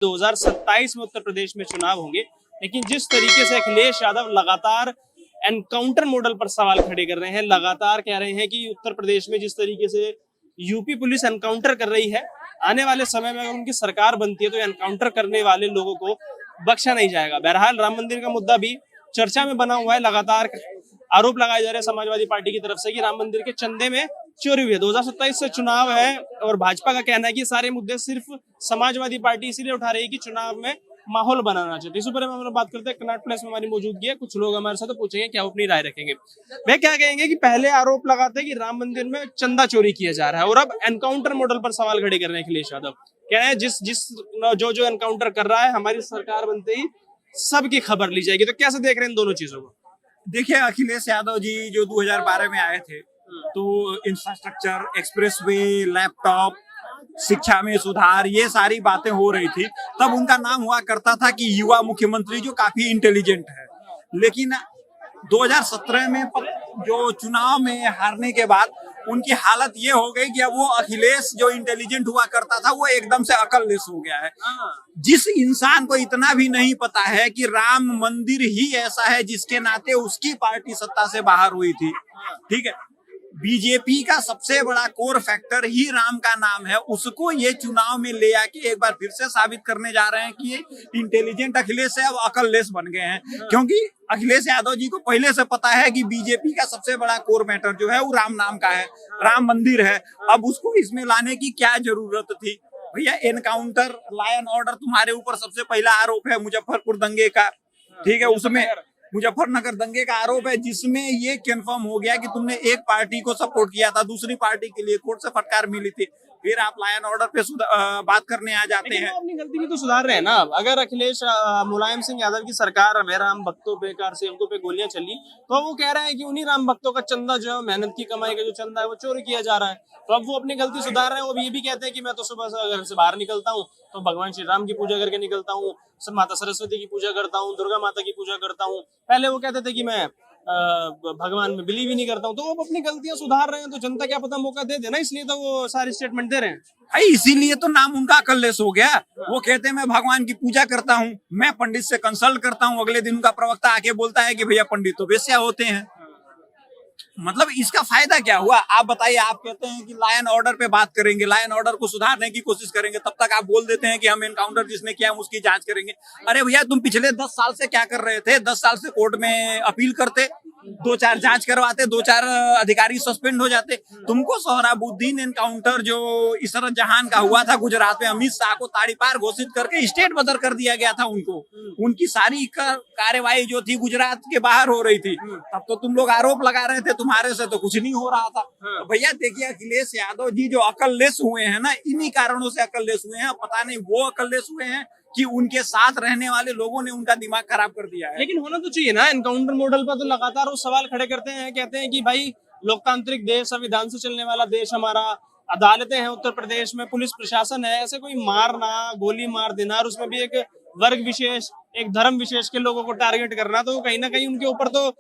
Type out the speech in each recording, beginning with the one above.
2027 में उत्तर प्रदेश में चुनाव होंगे, लेकिन जिस तरीके से अखिलेश यादव लगातार एनकाउंटर मॉडल पर सवाल खड़े कर रहे हैं, लगातार कह रहे हैं कि उत्तर प्रदेश में जिस तरीके से यूपी पुलिस एनकाउंटर कर रही है, आने वाले समय में अगर उनकी सरकार बनती है तो एनकाउंटर करने वाले लोगों को बख्शा नहीं जाएगा। बहरहाल राम मंदिर का मुद्दा भी चर्चा में बना हुआ है। लगातार आरोप लगाए जा रहे हैं समाजवादी पार्टी की तरफ से कि राम मंदिर के चंदे में चोरी हुई है। 2027 से चुनाव है और भाजपा का कहना है कि सारे मुद्दे सिर्फ समाजवादी पार्टी इसीलिए उठा रही है कि चुनाव में माहौल बनाना चाहते। इस पर हम लोग बात करते हैं। कनॉट प्लेस में हमारी मौजूदगी है, कुछ लोग हमारे साथ तो पूछेंगे क्या अपनी राय रखेंगे। वे क्या कहेंगे कि पहले आरोप लगाते हैं कि राम मंदिर में चंदा चोरी किया जा रहा है और अब एनकाउंटर मॉडल पर सवाल खड़े कर रहे हैं अखिलेश यादव। कह रहे हैं जो एनकाउंटर कर रहा है हमारी सरकार बनते ही सबकी खबर ली जाएगी। तो कैसे देख रहे हैं इन दोनों चीजों को? देखिए, अखिलेश यादव जी जो 2012 में आए थे तो इंफ्रास्ट्रक्चर, एक्सप्रेसवे, लैपटॉप, शिक्षा में सुधार, ये सारी बातें हो रही थी। तब उनका नाम हुआ करता था कि युवा मुख्यमंत्री जो काफी इंटेलिजेंट है। लेकिन 2017 में जो चुनाव में हारने के बाद उनकी हालत ये हो गई कि अब वो अखिलेश जो इंटेलिजेंट हुआ करता था वो एकदम से अकललेस हो गया है। जिस इंसान को इतना भी नहीं पता है कि राम मंदिर ही ऐसा है जिसके नाते उसकी पार्टी सत्ता से बाहर हुई थी, ठीक है, बीजेपी का सबसे बड़ा कोर फैक्टर ही राम का नाम है, उसको ये चुनाव में ले आके एक बार फिर से साबित करने जा रहे हैं कि ये इंटेलिजेंट अखिलेश है, अब अकललेस बन गए हैं। क्योंकि अखिलेश यादव जी को पहले से पता है कि बीजेपी का सबसे बड़ा कोर मैटर जो है वो राम नाम का है, राम मंदिर है। अब उसको इसमें लाने की क्या जरूरत थी? भैया, एनकाउंटर, लॉ एंड ऑर्डर, तुम्हारे ऊपर सबसे पहला आरोप है मुजफ्फरपुर दंगे का, ठीक है, उसमें मुजफ्फरनगर दंगे का आरोप है जिसमें ये कंफर्म हो गया कि तुमने एक पार्टी को सपोर्ट किया था, दूसरी पार्टी के लिए कोर्ट से फटकार मिली थी, फिर आप लॉ एंड ऑर्डर पे बात करने आ जाते हैं। अपनी गलती भी तो सुधार रहे हैं ना। अगर अखिलेश मुलायम सिंह यादव की सरकार में राम भक्तों पे, कार सेवकों पे गोलियां चली तो वो कह रहे हैं कि उन्हीं राम भक्तों का चंदा जो है, मेहनत की कमाई का जो चंदा है वो चोरी किया जा रहा है। तो अब वो अपनी गलती सुधार रहे हैं। वो ये भी कहते हैं कि मैं तो सुबह से घर से बाहर निकलता हूँ तो भगवान श्री राम की पूजा करके निकलता हूँ, माता सरस्वती की पूजा करता हूँ, दुर्गा माता की पूजा करता हूँ। पहले वो कहते थे कि मैं भगवान में बिलीव ही नहीं करता हूँ। तो वो अपनी गलतियां सुधार रहे हैं तो जनता क्या पता मौका दे देना, इसलिए तो वो सारी स्टेटमेंट दे रहे हैं। भाई, इसीलिए तो नाम उनका अकललेस हो गया। वो कहते हैं मैं भगवान की पूजा करता हूँ, मैं पंडित से कंसल्ट करता हूँ, अगले दिन उनका प्रवक्ता आके बोलता है कि भैया पंडित तो वेश्या होते हैं। मतलब इसका फायदा क्या हुआ? आप बताइए। आप कहते हैं कि लॉ एंड ऑर्डर पे बात करेंगे, लॉ एंड ऑर्डर को सुधारने की कोशिश करेंगे, तब तक आप बोल देते हैं कि हम एनकाउंटर जिसने किया हम उसकी जांच करेंगे। अरे भैया, तुम पिछले 10 साल से क्या कर रहे थे? 10 साल से कोर्ट में अपील करते, 2-4 जांच करवाते, 2-4 अधिकारी सस्पेंड हो जाते। तुमको सोहराबुद्दीन एनकाउंटर जो इसरत जहान का हुआ था गुजरात में, अमित शाह को ताड़ीपार घोषित करके स्टेट बदर कर दिया गया था उनको। उनकी सारी कार्यवाही जो थी गुजरात के बाहर हो रही थी। तब तो तुम लोग आरोप लगा रहे थे तुम्हारे से तो कुछ नहीं हो रहा था। तो भैया देखिए, अखिलेश यादव जी जो अकललेस हुए हैं ना, इन्हीं कारणों से अकललेस हुए हैं। पता नहीं वो अकललेस हुए हैं कि उनके साथ रहने वाले लोगों ने उनका दिमाग खराब कर दिया है। लेकिन होना तो चाहिए ना। एनकाउंटर मॉडल पर तो लगातार वो सवाल खड़े करते हैं, कहते हैं कि भाई लोकतांत्रिक देश, संविधान से चलने वाला देश हमारा, अदालतें हैं उत्तर प्रदेश में, पुलिस प्रशासन है, ऐसे कोई मारना, गोली मार देना और उसमें भी एक वर्ग विशेष, एक धर्म विशेष के लोगों को टारगेट करना, तो कहीं ना कहीं उनके ऊपर तो,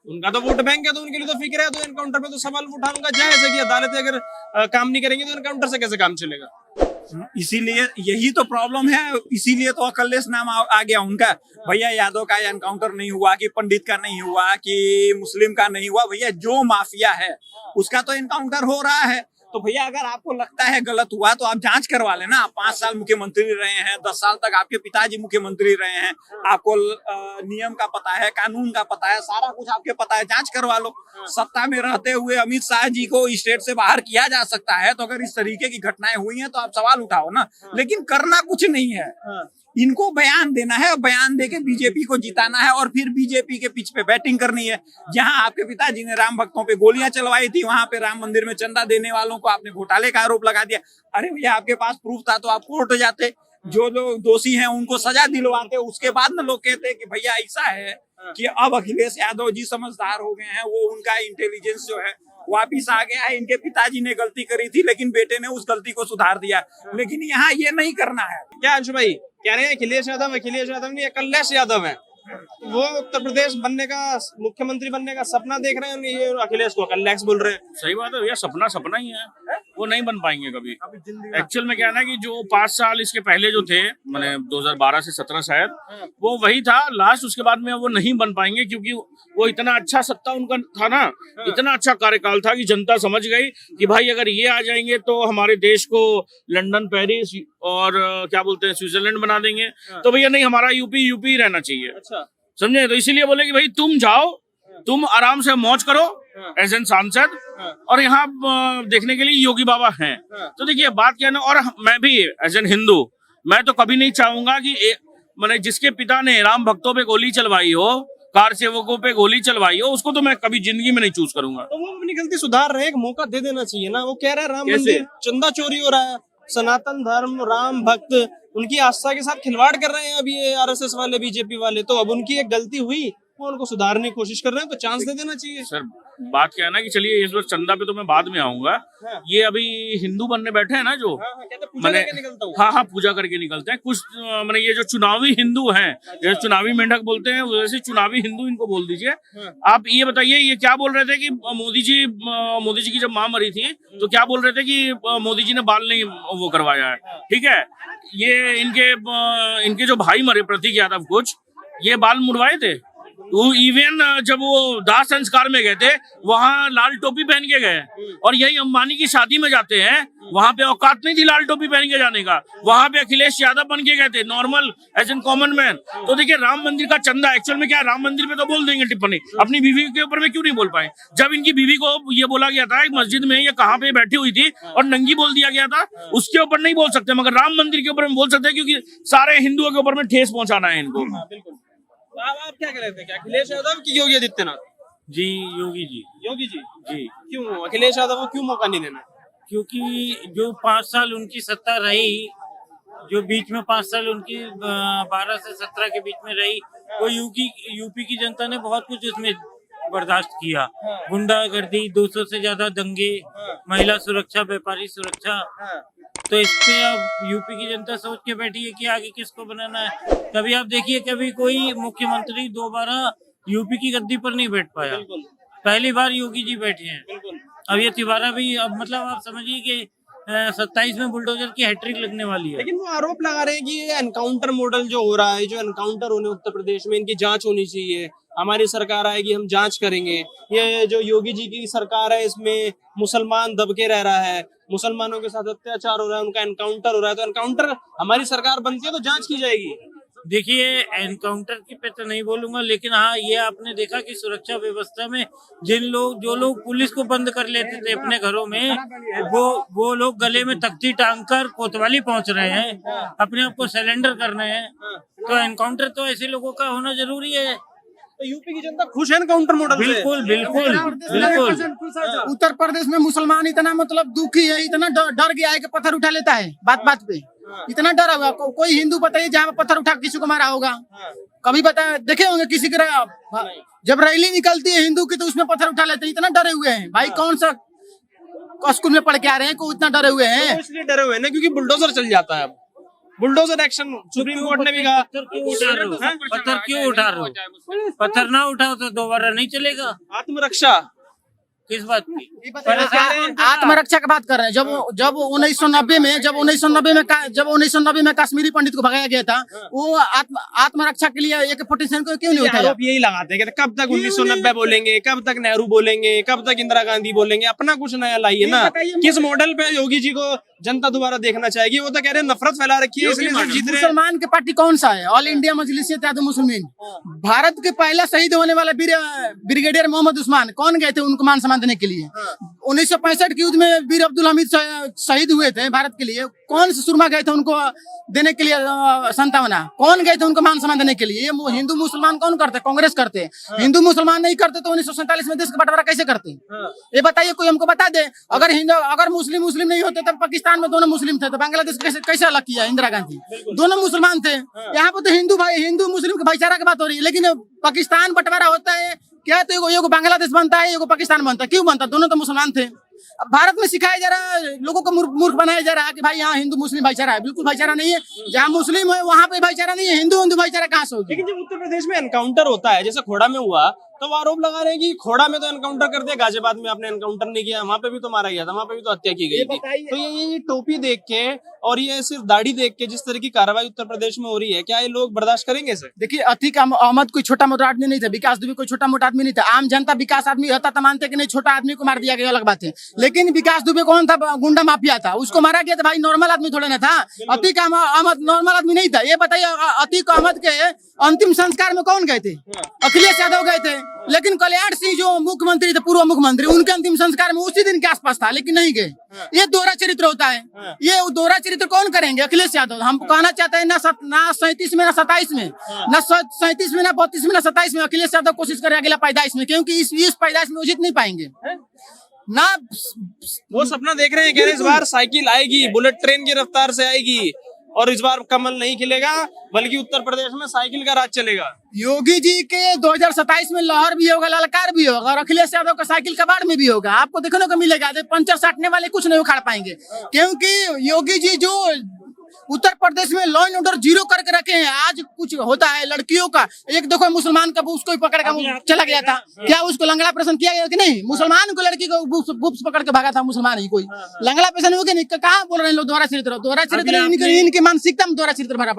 उनका तो वोट बैंक है तो उनके लिए तो फिक्र है। तो एनकाउंटर पे तो सवाल उठाऊंगा जायज है कि अदालतें अगर काम नहीं करेंगे तो एनकाउंटर से कैसे काम चलेगा? इसीलिए यही तो प्रॉब्लम है, इसीलिए तो अकललेस नाम आ गया उनका। भैया, यादव का एनकाउंटर नहीं हुआ कि पंडित का नहीं हुआ कि मुस्लिम का नहीं हुआ, भैया जो माफिया है उसका तो एनकाउंटर हो रहा है। तो भैया, अगर आपको लगता है गलत हुआ तो आप जांच करवा लेना। 5 साल मुख्यमंत्री रहे हैं, 10 साल तक आपके पिताजी मुख्यमंत्री रहे हैं, आपको नियम का पता है, कानून का पता है, सारा कुछ आपके पता है, जांच करवा लो। सत्ता में रहते हुए अमित शाह जी को स्टेट से बाहर किया जा सकता है, तो अगर इस तरीके की घटनाएं हुई हैं तो आप सवाल उठाओ ना। लेकिन करना कुछ नहीं है, इनको बयान देना है, बयान देके बीजेपी को जिताना है और फिर बीजेपी के पिच पे बैटिंग करनी है। जहां आपके पिताजी ने राम भक्तों पे गोलियां चलवाई थी, वहां पे राम मंदिर में चंदा देने वालों को आपने घोटाले का आरोप लगा दिया। अरे भैया, आपके पास प्रूफ था तो आप कोर्ट जाते, जो लोग दोषी हैं उनको सजा दिलवाते। उसके बाद में लोग कहते हैं कि भैया ऐसा है कि अब अखिलेश यादव जी समझदार हो गए हैं, वो उनका इंटेलिजेंस जो है वापिस आ गया है। इनके पिताजी ने गलती करी थी लेकिन बेटे ने उस गलती को सुधार दिया। लेकिन यहाँ ये नहीं करना है। क्या अंशु भाई कह रहे हैं अखिलेश यादव नहीं, अकलेश यादव है, वो उत्तर प्रदेश बनने का, मुख्यमंत्री बनने का सपना देख रहे हैं, ये अखिलेश को अकलेश बोल रहे हैं। सही बात है भैया, सपना सपना ही है। वो नहीं बन पाएंगे कभी। अभी जिंदगी एक्चुअल में क्या है ना कि जो 5 साल इसके पहले जो थे, मैंने 2012 से 17 शायद, वो वही था लास्ट। उसके बाद में वो नहीं बन पाएंगे क्योंकि वो इतना अच्छा सत्ता उनका था ना, इतना अच्छा कार्यकाल था कि जनता समझ गई कि भाई अगर ये आ जाएंगे तो हमारे देश को लंदन, पेरिस और क्या बोलते हैं स्विट्जरलैंड बना देंगे। तो भैया नहीं, हमारा यूपी ही रहना चाहिए। अच्छा। समझे? तो इसीलिए बोले कि भाई तुम जाओ, तुम आराम से मौज करो एज एन सांसद, और यहाँ देखने के लिए योगी बाबा हैं। तो देखिए बात क्या है ना, और मैं भी एज एन हिंदू, मैं तो कभी नहीं चाहूंगा कि मैंने जिसके पिता ने राम भक्तों पे गोली चलवाई हो, कार सेवकों पे गोली चलवाई हो, उसको तो मैं कभी जिंदगी में नहीं चूज करूंगा। तो वो अपनी गलती सुधार रहे हैं, एक मौका दे देना चाहिए ना। वो कह रहा है राम कैसे? मंदिर चंदा चोरी हो रहा है, सनातन धर्म, राम भक्त उनकी आस्था के साथ खिलवाड़ कर रहे हैं अभी ये आरएसएस वाले, बीजेपी वाले। तो अब उनकी एक गलती हुई, वो उनको सुधारने की कोशिश कर रहे हैं, तो चांस दे देना चाहिए। सर बात क्या है ना कि चलिए इस बार चंदा पे तो मैं बाद में आऊंगा। हाँ। ये अभी हिंदू बनने बैठे हैं ना जो, कहते हैं पूजा मैंने करके निकलता हूँ। हाँ पूजा करके निकलते हैं कुछ। मैंने ये जो चुनावी हिंदू हैं, जैसे चुनावी मेंढक बोलते हैं, वैसे चुनावी हिंदू इनको बोल दीजिए। आप ये बताइए, ये क्या बोल रहे थे कि मोदी जी की जब माँ मरी थी तो क्या बोल रहे थे कि मोदी जी ने बाल नहीं वो करवाया है। ठीक है, ये इनके जो भाई मरे प्रतीक यादव कुछ, ये बाल मुड़वाए थे। वो इवन जब वो दाह संस्कार में गए थे वहां लाल टोपी पहन के गए, और यही अंबानी की शादी में जाते हैं, वहां पे औकात नहीं थी लाल टोपी पहन के जाने का, वहां पे अखिलेश यादव बन के गए थे normal as an common man. तो देखिए राम मंदिर का चंदा एक्चुअल में क्या है, राम मंदिर पे तो बोल देंगे टिप्पणी, अपनी बीवी के ऊपर में क्यों नहीं बोल पाए? जब इनकी बीवी को ये बोला गया था एक मस्जिद में ये कहाँ पे बैठी हुई थी और नंगी बोल दिया गया था, उसके ऊपर नहीं बोल सकते, मगर राम मंदिर के ऊपर में बोल सकते हैं क्योंकि सारे हिंदुओं के ऊपर में ठेस पहुंचाना है इनको। बिल्कुल। आप क्या कह रहे थे, क्या अखिलेश यादव की योगी आदित्यनाथ? जी योगी जी। योगी जी। जी क्यों अखिलेश यादव को क्यों मौका नहीं देना? क्योंकि जो 5 साल उनकी सत्ता रही, जो बीच में 5 साल उनकी 12 से 17 के बीच में रही, वो यूपी की जनता ने बहुत कुछ उसमें बर्दाश्त किया। गुंडागर्दी, 200 से ज्यादा दंगे, महिला सुरक्षा, व्यापारी सुरक्षा। तो इस पे अब यूपी की जनता सोच के बैठी है कि आगे किसको बनाना है। कभी आप देखिए, कभी कोई मुख्यमंत्री दोबारा यूपी की गद्दी पर नहीं बैठ पाया, पहली बार योगी जी बैठे हैं। अब ये तिवारा भी, अब मतलब आप समझिए कि 27 में बुलडोजर की हैट्रिक लगने वाली है। लेकिन वो आरोप लगा रहे हैं कि ये एनकाउंटर मॉडल जो हो रहा है, जो एनकाउंटर होने उत्तर प्रदेश में, इनकी जांच होनी चाहिए, हमारी सरकार आएगी हम जांच करेंगे। ये जो योगी जी की सरकार है इसमें मुसलमान दबके रह रहा है, मुसलमानों के साथ अत्याचार हो रहा है, उनका एनकाउंटर हो रहा है। तो एनकाउंटर हमारी सरकार बनती है तो जांच की जाएगी। देखिए एनकाउंटर की पे तो नहीं बोलूंगा, लेकिन हाँ ये आपने देखा कि सुरक्षा व्यवस्था में जो लोग पुलिस को बंद कर लेते थे अपने घरों में, वो लोग गले में तख्ती टांग कर कोतवाली पहुंच रहे हैं, अपने आप को सरेंडर कर रहे हैं। तो एनकाउंटर तो ऐसे लोगों का होना जरूरी है। तो यूपी की जनता खुश है एनकाउंटर मॉडल से? बिल्कुल बिल्कुल बिल्कुल। उत्तर प्रदेश में मुसलमान इतना मतलब दुखी है, इतना डर गया है कि पत्थर उठा लेता है बात पे। इतना डर होगा, कोई हिंदू बताइए जहाँ पे पत्थर उठा किसी को मारा होगा? कभी बता देखे होंगे किसी के? जब रैली निकलती है हिंदू की तो उसमें पत्थर उठा लेते हैं। इतना डरे हुए हैं भाई, कौन सा स्कूल में पढ़ के आ रहे हैं को इतना डरे हुए हैं? इसलिए डरे हुए हैं ना क्योंकि बुलडोजर चल जाता है। अब बुलडोजर एक्शन सुप्रीम कोर्ट ने भी कहा। पत्थर क्यों उठा रहे हो? पत्थर ना उठाओ तो दोबारा नहीं चलेगा। आत्मरक्षा किस बात की? आत्मरक्षा की बात कर रहे हैं। जब 1990 में कश्मीरी पंडित को भगाया गया था, वो आत्मरक्षा के लिए AK-47 को क्यों नहीं उठाया? आरोप यही लगाते हैं, कब तक 1990 बोलेंगे, कब तक नेहरू बोलेंगे, कब तक इंदिरा गांधी बोलेंगे, अपना कुछ नया लाइए ना। किस मॉडल पे योगी जी को जनता दोबारा देखना चाहेगी? वो तो कह रहे हैं नफरत फैला रखी है इसलिए सब जीत रहे हैं। मुसलमान की पार्टी कौन सा है? ऑल इंडिया मजलिस मुस्लिमीन। भारत के पहला शहीद होने वाला ब्रिगेडियर मोहम्मद उस्मान कौन गए थे उनको मान सम्मान देने के लिए? 1965 के युद्ध में वीर अब्दुल हमीद शहीद हुए थे भारत के लिए। कौन से सुरमा गए थे उनको देने के लिए संतावना? कौन गए थे उनको मान सम्मान देने के लिए? ये हिंदू मुसलमान कौन करते? कांग्रेस करते। हिंदू मुसलमान नहीं करते तो 1947 में देश का बंटवारा कैसे करते? ये बताइए, कोई हमको बता दे। अगर मुस्लिम नहीं होते तब पाकिस्तान में दोनों मुस्लिम थे, तो बांग्लादेश कैसे अलग किया इंदिरा गांधी? दोनों मुसलमान थे। यहाँ पे तो हिंदू मुस्लिम के भाईचारा की बात हो रही है, लेकिन पाकिस्तान बंटवारा होता है क्या तो एगो बांग्लादेश बनता है, एगो पाकिस्तान बनता है। क्यों बनता? दोनों तो मुसलमान थे। अब भारत में सिखाया जा रहा है, लोगों को मूर्ख बनाया जा रहा है कि भाई यहाँ हिंदू मुस्लिम भाईचारा है। बिल्कुल भाईचारा नहीं है। जहाँ मुस्लिम है वहाँ पे भाईचारा नहीं है। हिंदू भाईचारा कहाँ से होगी? लेकिन जब उत्तर प्रदेश में एनकाउंटर होता है, जैसे खोड़ा में हुआ, तो वो आरोप लगा रहे हैं कि खोड़ा में तो एनकाउंटर कर दिया, गाजियाबाद में आपने एनकाउंटर नहीं किया, वहां पे भी तो मारा गया था, वहां पे भी तो हत्या की गई थी। तो ये टोपी देख के और ये सिर्फ दाढ़ी देख के जिस तरह की कार्रवाई उत्तर प्रदेश में हो रही है, क्या ये लोग बर्दाश्त करेंगे इसे? देखिए, अतीक अहमद कोई छोटा मोटा आदमी नहीं था, विकास दुबे कोई छोटा मोटा आदमी नहीं था। आम जनता विकास आदमी होता तो मानते कि नहीं, छोटा आदमी को मार दिया गया, अलग बात है। लेकिन विकास दुबे कौन था? गुंडा माफिया था, उसको मारा गया था भाई, नॉर्मल आदमी थोड़ा ना था। अतीक अहमद नॉर्मल आदमी नहीं था। ये बताइए, अतीक अहमद के अंतिम संस्कार में कौन गए थे? अखिलेश यादव गए थे। लेकिन कल्याण सिंह जो मुख्यमंत्री थे, पूर्व मुख्यमंत्री, उनके अंतिम संस्कार में उसी दिन के आसपास था, लेकिन नहीं गए। ये दोहरा चरित्र होता है। ये दोहरा चरित्र कौन करेंगे? अखिलेश यादव। हम कहना चाहते हैं ना 37 में, ना 27 में, ना 37 में, ना 32 में, ना 27 में अखिलेश यादव कोशिश करें अगला पैदाइश में, क्योंकि इस पैदाइश में वो जीत नहीं पाएंगे ना। वो सपना देख रहे हैं, कह रहे इस बार साइकिल आएगी, बुलेट ट्रेन की रफ्तार से आएगी, और इस बार कमल नहीं खिलेगा, बल्कि उत्तर प्रदेश में साइकिल का राज चलेगा। योगी जी के 2027 में लहर भी होगा, ललकार भी होगा, और अखिलेश यादव का साइकिल कबाड़ में भी होगा। आपको देखने को मिलेगा, पंचर साटने वाले कुछ नहीं उखाड़ पाएंगे, क्योंकि योगी जी जो उत्तर प्रदेश में लॉ एंड ऑर्डर जीरो करके रखे हैं। आज कुछ होता है लड़कियों का, एक देखो मुसलमान का उसको ही पकड़ कर चला गया था, क्या उसको लंगड़ा ऑपरेशन किया गया कि नहीं? मुसलमान को लड़की को बुप्स पकड़ के भागा था, मुसलमान ही कोई लंगड़ा ऑपरेशन हो गया नहीं। कहाँ बोल रहे हैं लोग दोहरा चरित्र? दोहरा चरित्र इनकी मानसिकता में दोहरा चरित्र भरा पड़ा।